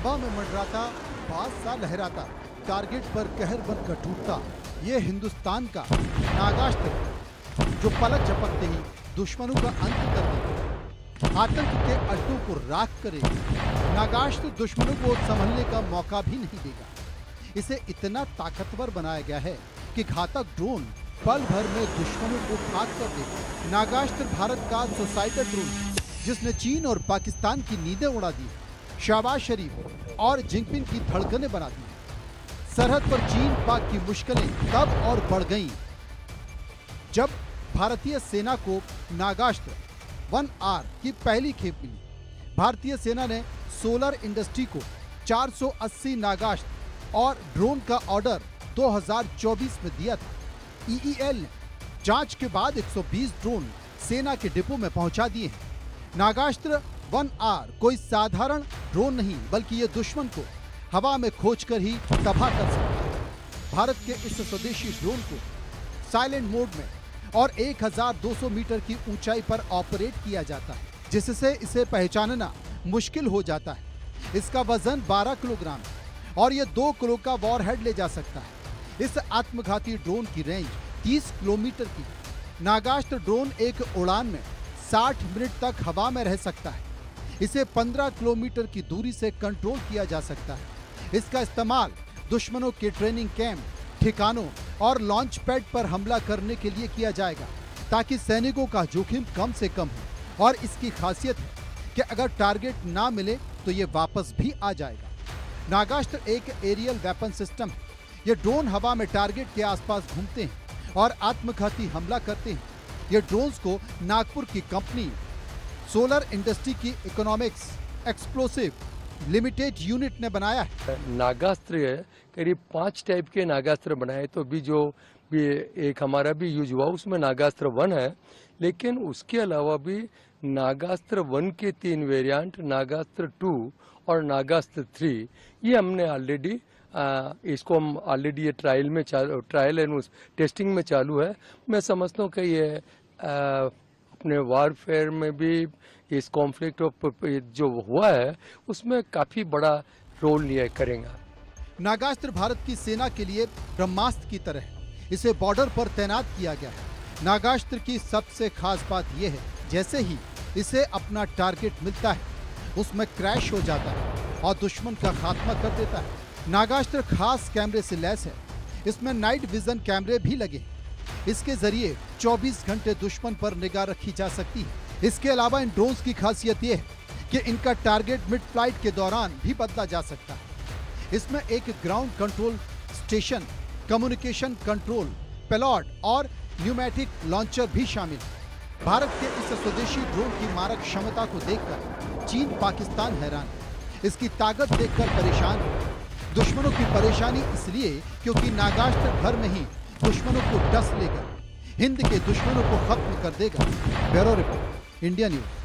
हवा में मंडराता, बाज सा लहराता, टारगेट पर कहर बनकर टूटता, ये हिंदुस्तान का नागास्त्र जो पलक झपकते ही दुश्मनों का अंत कर देगा, आतंक के अड्डों को राख करेगा। नागास्त्र दुश्मनों को संभलने का मौका भी नहीं देगा। इसे इतना ताकतवर बनाया गया है कि घातक ड्रोन पल भर में दुश्मनों को खाक कर देगा। नागास्त्र भारत का सुसाइडर ड्रोन, जिसने चीन और पाकिस्तान की नींदें उड़ा दी, शहबाज शरीफ और जिनपिंग की धड़कनें बना दी। सरहद पर चीन पाक की मुश्किलें तब और बढ़ गईं जब भारतीय सेना को नागास्त्र 1R की पहली खेप मिली। भारतीय सेना ने सोलर इंडस्ट्री को 480 नागास्त्र और ड्रोन का ऑर्डर 2024 में दिया था। EEL ने जांच के बाद 120 ड्रोन सेना के डिपो में पहुंचा दिए हैं। नागास्त्र 1R कोई साधारण ड्रोन नहीं, बल्कि ये दुश्मन को हवा में खोजकर ही तबाह कर सकता है। भारत के इस स्वदेशी ड्रोन को साइलेंट मोड में और 1200 मीटर की ऊंचाई पर ऑपरेट किया जाता है, जिससे इसे पहचानना मुश्किल हो जाता है। इसका वजन 12 किलोग्राम है और यह 2 किलो का वॉरहेड ले जा सकता है। इस आत्मघाती ड्रोन की रेंज 30 किलोमीटर की। नागास्त्र ड्रोन एक उड़ान में 60 मिनट तक हवा में रह सकता है। इसे 15 किलोमीटर की दूरी से कंट्रोल किया जा सकता है। इसका इस्तेमाल दुश्मनों के ट्रेनिंग कैंप, ठिकानों और लॉन्च पैड पर हमला करने के लिए किया जाएगा, ताकि सैनिकों का जोखिम कम से कम हो। और इसकी खासियत है कि अगर टारगेट ना मिले तो ये वापस भी आ जाएगा। नागास्त्र एक एरियल वेपन सिस्टम है। ये ड्रोन हवा में टारगेट के आसपास घूमते हैं और आत्मघाती हमला करते हैं। ये ड्रोन्स को नागपुर की कंपनी सोलर इंडस्ट्री की इकोनॉमिक्स एक्सप्लोसिव लिमिटेड यूनिट ने बनाया है। नागास्त्र करीब 5 टाइप के नागास्त्र बनाए, तो भी एक हमारा भी यूज हुआ, उसमें नागास्त्र 1 है। लेकिन उसके अलावा भी नागास्त्र 1 के 3 वेरिएंट, नागास्त्र 2 और नागास्त्र 3, ये हमने ऑलरेडी इसको हम ऑलरेडी ये ट्रायल एंड टेस्टिंग में चालू है। मैं समझता हूँ कि ये अपने वारफेयर में भी इस कॉन्फ्लिक्ट जो हुआ है उसमें काफी बड़ा रोल लिया करेगा। नागास्त्र भारत की सेना के लिए ब्रह्मास्त्र की तरह है। इसे बॉर्डर पर तैनात किया गया है। नागास्त्र की सबसे खास बात यह है, जैसे ही इसे अपना टारगेट मिलता है उसमें क्रैश हो जाता है और दुश्मन का खात्मा कर देता है। नागास्त्र खास कैमरे से लैस है। इसमें नाइट विजन कैमरे भी लगे हैं। इसके जरिए 24 घंटे दुश्मन पर निगाह रखी जा सकती है। इसके अलावा इन ड्रोन्स की खासियत यह है कि इनका टारगेट मिड फ्लाइट के दौरान भी बदला जा सकता है। इसमें एक ground control station, communication control, payload और न्यूमेटिक लॉन्चर भी शामिल है। भारत के इस स्वदेशी ड्रोन की मारक क्षमता को देखकर चीन पाकिस्तान हैरान है। इसकी ताकत देखकर परेशान है। दुश्मनों की परेशानी इसलिए क्योंकि नागास्त्र भर में ही दुश्मनों को डस लेकर हिंद के दुश्मनों को खत्म कर देगा। Bureau report, India news.